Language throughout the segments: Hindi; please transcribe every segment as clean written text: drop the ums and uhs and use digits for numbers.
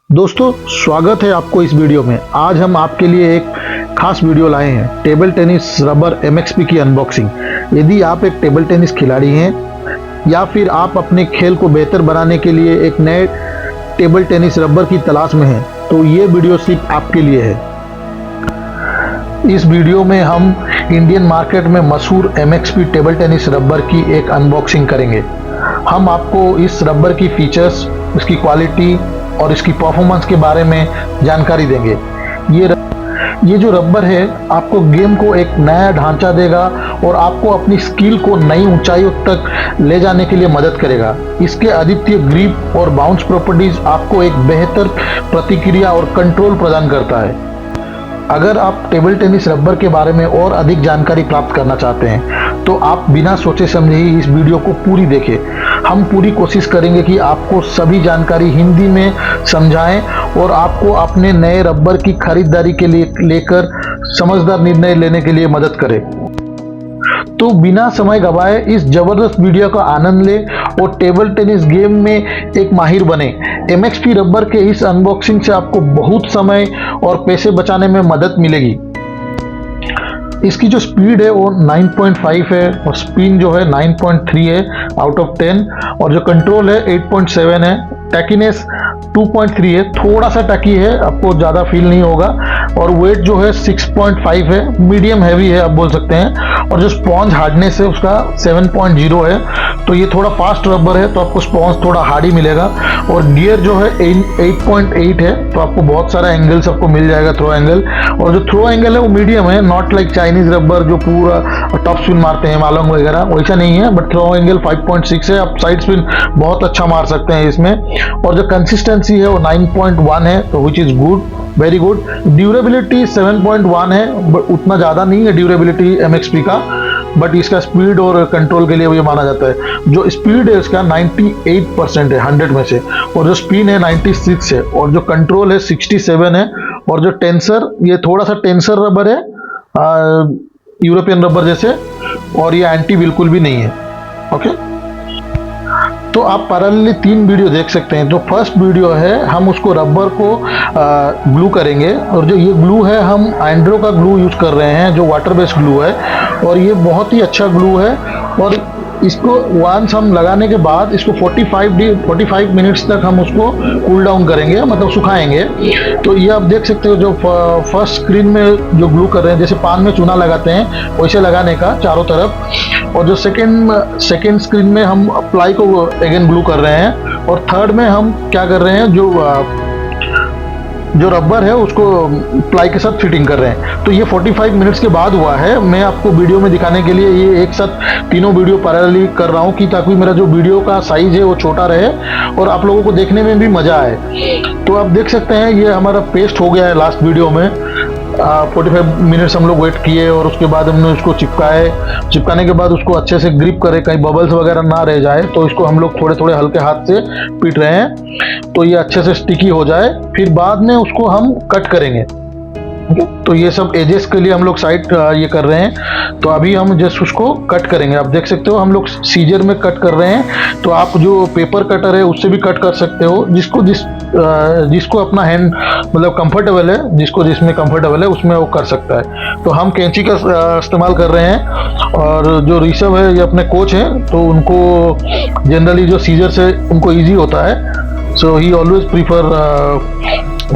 दोस्तों स्वागत है आपको इस वीडियो में। आज हम आपके लिए एक खास वीडियो लाए हैं, टेबल टेनिस रबर MXP की अनबॉक्सिंग। यदि आप एक टेबल टेनिस खिलाड़ी हैं या फिर आप अपने खेल को बेहतर बनाने के लिए एक नए टेबल टेनिस रबर की तलाश में हैं, तो ये वीडियो सिर्फ आपके लिए है। इस वीडियो में हम इंडियन मार्केट में मशहूर MXP टेबल टेनिस रबर की एक अनबॉक्सिंग करेंगे। हम आपको इस रबर की फीचर्स, इसकी क्वालिटी और इसकी परफॉर्मेंस के बारे में जानकारी देंगे। ये जो रबर है आपको गेम को एक नया ढांचा देगा और आपको अपनी स्किल को नई ऊंचाइयों तक ले जाने के लिए मदद करेगा। इसके अद्वितीय ग्रिप और बाउंस प्रॉपर्टीज आपको एक बेहतर प्रतिक्रिया और कंट्रोल प्रदान करता है। अगर आप टेबल टेनिस रबर के बारे में और अधिक जानकारी प्राप्त करना चाहते हैं तो आप बिना सोचे समझे ही इस वीडियो को पूरी देखें। हम पूरी कोशिश करेंगे कि आपको सभी जानकारी हिंदी में समझाएं और आपको अपने नए रबर की खरीदारी के लिए लेकर समझदार निर्णय लेने के लिए मदद करें। तो बिना समय गवाए इस जबरदस्त वीडियो का आनंद लें और टेबल टेनिस गेम में एक माहिर बने। MXP रबर के इस अनबॉक्सिंग से आपको बहुत समय और पैसे बचाने में मदद मिलेगी। इसकी जो स्पीड है वो 9.5 है और स्पिन जो है 9.3 है आउट ऑफ 10 और जो कंट्रोल है 8.7 है। टैकीनेस 2.3 है, थोड़ा सा टैकी है, आपको ज़्यादा फील नहीं होगा। और वेट जो है 6.5 है, मीडियम हैवी है आप बोल सकते हैं। और जो स्पॉन्ज हार्डनेस है उसका 7.0 है, तो ये थोड़ा फास्ट रबर है तो आपको स्पॉन्ज थोड़ा हार्ड मिलेगा। और गियर जो है 8.8 है, तो आपको बहुत सारा एंगल्स आपको मिल जाएगा, थ्रो एंगल। और जो थ्रो एंगल है वो मीडियम है, नॉट लाइक चाइनीज रबर जो पूरा टॉप स्पिन मारते हैं मालोंग वगैरह, वैसा नहीं है। बट थ्रो एंगल 5.6 है, आप साइड स्पिन बहुत अच्छा मार सकते हैं इसमें। और जो कंसिस्टेंसी है वो 9.1 है, तो which is good, very good. Durability 7.1 है, बट उतना ज़्यादा नहीं है ड्यूरेबिलिटी MXP का, बट इसका स्पीड और कंट्रोल के लिए ये माना जाता है। जो स्पीड है इसका 98% है 100 में से, और जो स्पिन है 96 है, और जो कंट्रोल है 67 है। और जो टेंसर, ये थोड़ा सा टेंसर रबर है यूरोपियन रबर जैसे, और ये एंटी बिल्कुल भी नहीं है। ओके, तो आप पैरेलली 3 वीडियो देख सकते हैं। जो फर्स्ट वीडियो है हम उसको रबर को ग्लू करेंगे, और जो ये ग्लू है हम एंड्रो का ग्लू यूज कर रहे हैं जो वाटर बेस्ड ग्लू है, और ये बहुत ही अच्छा ग्लू है। और इसको वंस हम लगाने के बाद इसको 45 मिनट्स तक हम उसको कूल डाउन करेंगे, मतलब सुखाएंगे। तो ये आप देख सकते हो जो फर्स्ट स्क्रीन में जो ग्लू कर रहे हैं, जैसे पान में चूना लगाते हैं वैसे लगाने का चारों तरफ। और जो सेकेंड स्क्रीन में हम प्लाई को अगेन ग्लू कर रहे हैं। और थर्ड में हम क्या कर रहे हैं, जो रबर है उसको प्लाई के साथ फिटिंग कर रहे हैं। तो ये 45 मिनट्स के बाद हुआ है। मैं आपको वीडियो में दिखाने के लिए ये एक साथ तीनों वीडियो पैरेलली कर रहा हूँ कि ताकि मेरा जो वीडियो का साइज है वो छोटा रहे और आप लोगों को देखने में भी मज़ा आए। तो आप देख सकते हैं ये हमारा पेस्ट हो गया है लास्ट वीडियो में। 45 मिनट्स हम लोग वेट किए और उसके बाद हमने उसको चिपकाने के बाद उसको अच्छे से ग्रिप करे, कहीं बबल्स वगैरह ना रह जाए। तो इसको हम लोग थोड़े थोड़े हल्के हाथ से पीट रहे हैं तो ये अच्छे से स्टिकी हो जाए। फिर बाद में उसको हम कट करेंगे। तो ये सब एजेस के लिए हम लोग साइड ये कर रहे हैं। तो अभी हम जस्ट उसको कट करेंगे। आप देख सकते हो हम लोग सीजर में कट कर रहे हैं। तो आप जो पेपर कटर है उससे भी कट कर सकते हो, जिसको अपना हैंड मतलब कंफर्टेबल है, जिसमें कंफर्टेबल है उसमें वो कर सकता है। तो हम कैंची का इस्तेमाल कर रहे हैं। और जो ऋषभ है ये अपने कोच हैं, तो उनको जनरली जो सीजर से उनको ईजी होता है, सो ही ऑलवेज प्रीफर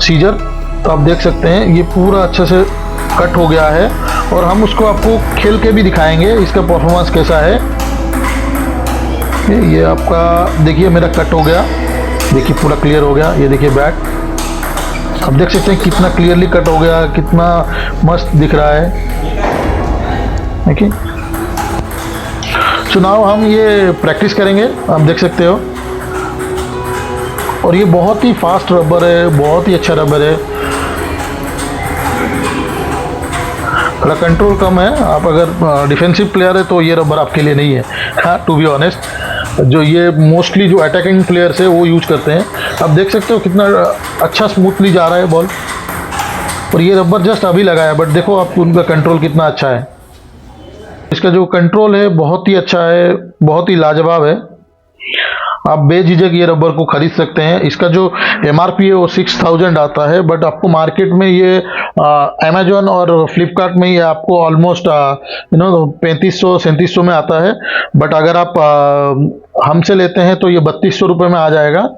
सीजर। तो आप देख सकते हैं ये पूरा अच्छे से कट हो गया है। और हम उसको आपको खेल के भी दिखाएंगे इसका परफॉर्मेंस कैसा है। ये आपका देखिए मेरा कट हो गया, देखिए पूरा क्लियर हो गया। ये देखिए बैक, आप देख सकते हैं कितना क्लियरली कट हो गया, कितना मस्त दिख रहा है। देखिए, सो नाउ हम ये प्रैक्टिस करेंगे, आप देख सकते हो। और ये बहुत ही फास्ट रबर है, बहुत ही अच्छा रबर है। थोड़ा कंट्रोल कम है, आप अगर डिफेंसिव प्लेयर है तो ये रबर आपके लिए नहीं है। हाँ, टू बी ऑनेस्ट, जो ये मोस्टली जो अटैकिंग प्लेयर्स है वो यूज करते हैं। आप देख सकते हो कितना अच्छा स्मूथली जा रहा है बॉल। और ये रबर जस्ट अभी लगा है, बट देखो आप उनका कंट्रोल कितना अच्छा है। इसका जो कंट्रोल है बहुत ही अच्छा है, बहुत ही लाजवाब है। आप बेझिझक ये रबर को खरीद सकते हैं। इसका जो MRP है वो 6000 आता है, बट आपको मार्केट में ये अमेजोन और फ्लिपकार्ट में ये आपको ऑलमोस्ट 3500-3700 में आता है। बट अगर आप हमसे लेते हैं तो ये 3200 रुपये में आ जाएगा।